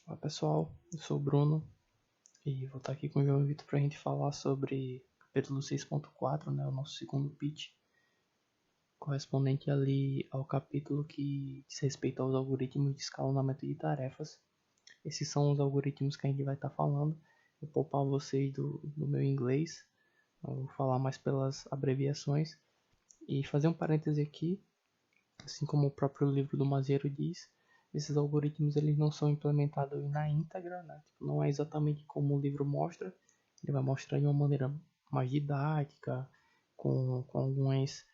Olá pessoal, eu sou o Bruno e vou estar aqui com o João Vitor para a gente falar sobre o capítulo 6.4, né, o nosso segundo pitch, correspondente ali ao capítulo que diz respeito aos algoritmos de escalonamento de tarefas. Esses são os algoritmos que a gente vai estar falando. Vou poupar vocês do meu inglês, eu vou falar mais pelas abreviações e fazer um parêntese aqui, assim como o próprio livro do Mazziero diz. Esses algoritmos eles não são implementados na íntegra, né? Tipo, não é exatamente como o livro mostra. Ele vai mostrar de uma maneira mais didática, com algumas...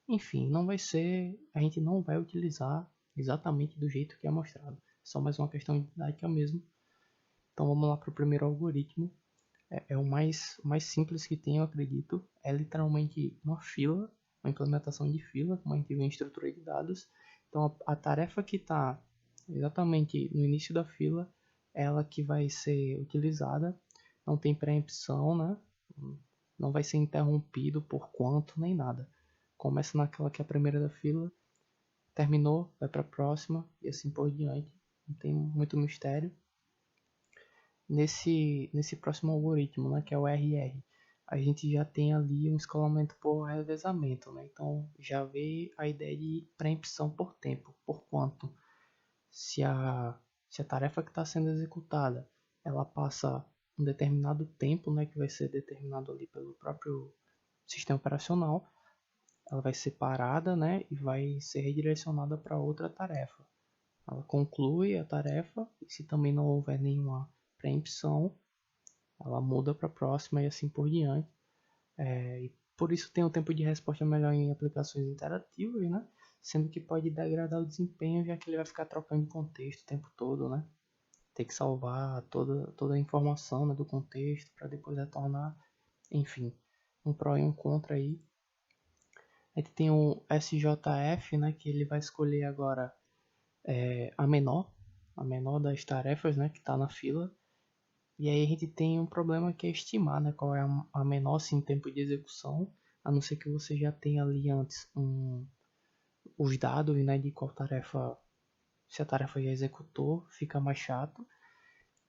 Enfim, não vai ser... A gente não vai utilizar exatamente do jeito que é mostrado. É só mais uma questão de didática mesmo. Então vamos lá para o primeiro algoritmo. É o mais simples que tem, eu acredito. É literalmente uma fila, uma implementação de fila, como a gente vê em estrutura de dados. Então a tarefa que está exatamente no início da fila é ela que vai ser utilizada. Não tem preempção, né? Não vai ser interrompido por quanto nem nada. Começa naquela que é a primeira da fila, terminou, vai para a próxima e assim por diante. Não tem muito mistério. Nesse próximo algoritmo, né, que é o RR, a gente já tem ali um escalonamento por revezamento, né? Então já vê a ideia de preempção por tempo, por quanto. Se a tarefa que está sendo executada, ela passa um determinado tempo, né, que vai ser determinado ali pelo próprio sistema operacional, ela vai ser parada, né, e vai ser redirecionada para outra tarefa. Ela conclui a tarefa e se também não houver nenhuma preempção, ela muda para a próxima e assim por diante. E por isso tem um tempo de resposta melhor em aplicações interativas, né? Sendo que pode degradar o desempenho, já que ele vai ficar trocando de contexto o tempo todo, né? Tem que salvar toda a informação, né, do contexto para depois retornar. Enfim, um pró e um contra aí. A gente tem o SJF, né, que ele vai escolher agora a menor das tarefas, né, que está na fila. E aí a gente tem um problema que é estimar, né, qual é a menor assim, tempo de execução, a não ser que você já tenha ali antes os dados, né, de qual tarefa, se a tarefa já executou, fica mais chato.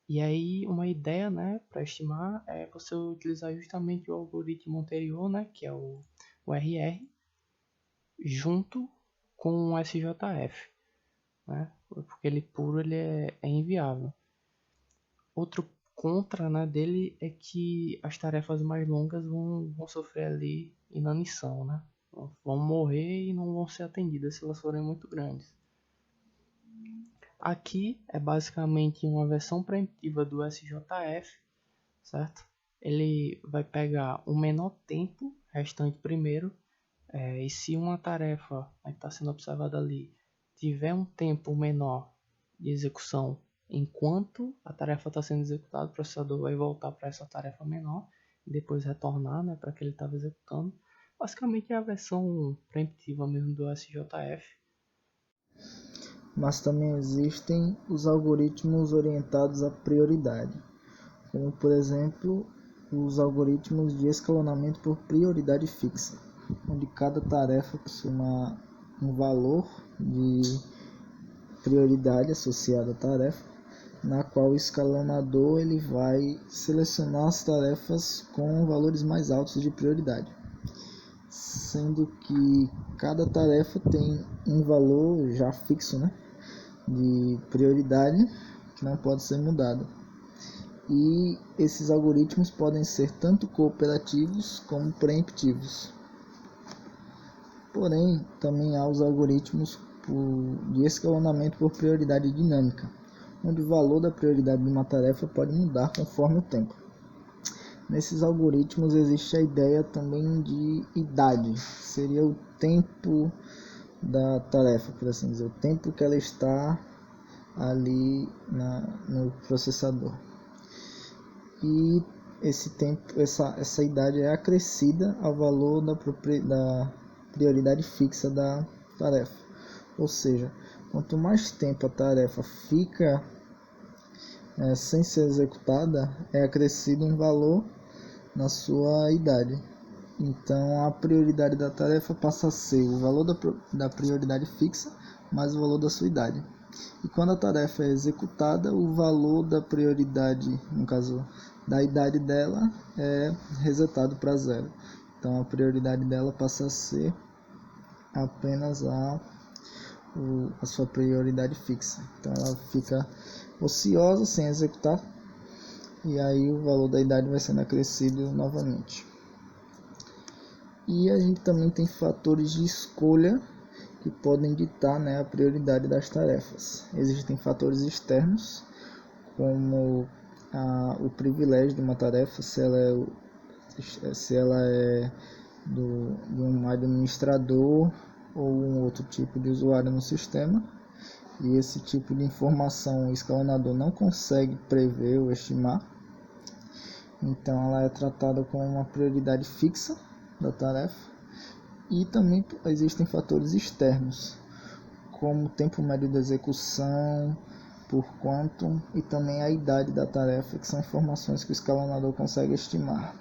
E aí uma ideia, né, para estimar é você utilizar justamente o algoritmo anterior, né, que é o RR, junto com o SJF, né, porque ele puro ele é inviável. Outro contra, né, dele é que as tarefas mais longas vão sofrer ali inanição, né? Vão morrer e não vão ser atendidas se elas forem muito grandes. Aqui é basicamente uma versão preemptiva do SJF, certo? Ele vai pegar o menor tempo restante primeiro, e se uma tarefa que está sendo observada ali tiver um tempo menor de execução enquanto a tarefa está sendo executada, o processador vai voltar para essa tarefa menor e depois retornar, né, para que ele estava executando. Basicamente é a versão preemptiva mesmo do SJF. Mas também existem os algoritmos orientados à prioridade, como por exemplo os algoritmos de escalonamento por prioridade fixa, onde cada tarefa possui um valor de prioridade associado à tarefa, na qual o escalonador ele vai selecionar as tarefas com valores mais altos de prioridade, sendo que cada tarefa tem um valor já fixo, né, de prioridade que não pode ser mudado. E esses algoritmos podem ser tanto cooperativos como preemptivos. Porém, também há os algoritmos de escalonamento por prioridade dinâmica, onde o valor da prioridade de uma tarefa pode mudar conforme o tempo. Nesses algoritmos existe a ideia também de idade, seria o tempo da tarefa, por assim dizer, o tempo que ela está ali no processador. E esse tempo, essa idade é acrescida ao valor da prioridade fixa da tarefa. Ou seja, quanto mais tempo a tarefa fica sem ser executada, é acrescido um valor na sua idade. Então a prioridade da tarefa passa a ser o valor da prioridade fixa mais o valor da sua idade. E quando a tarefa é executada, o valor da prioridade, no caso da idade dela, é resetado para zero. Então a prioridade dela passa a ser apenas a sua prioridade fixa. Então ela fica ociosa, sem executar, e aí o valor da idade vai sendo acrescido novamente. E a gente também tem fatores de escolha que podem ditar, né, a prioridade das tarefas. Existem fatores externos, como o privilégio de uma tarefa, se ela é de um administrador ou um outro tipo de usuário no sistema, e esse tipo de informação o escalonador não consegue prever ou estimar, então ela é tratada como uma prioridade fixa da tarefa. E também existem fatores externos, como o tempo médio de execução, por quantum, e também a idade da tarefa, que são informações que o escalonador consegue estimar.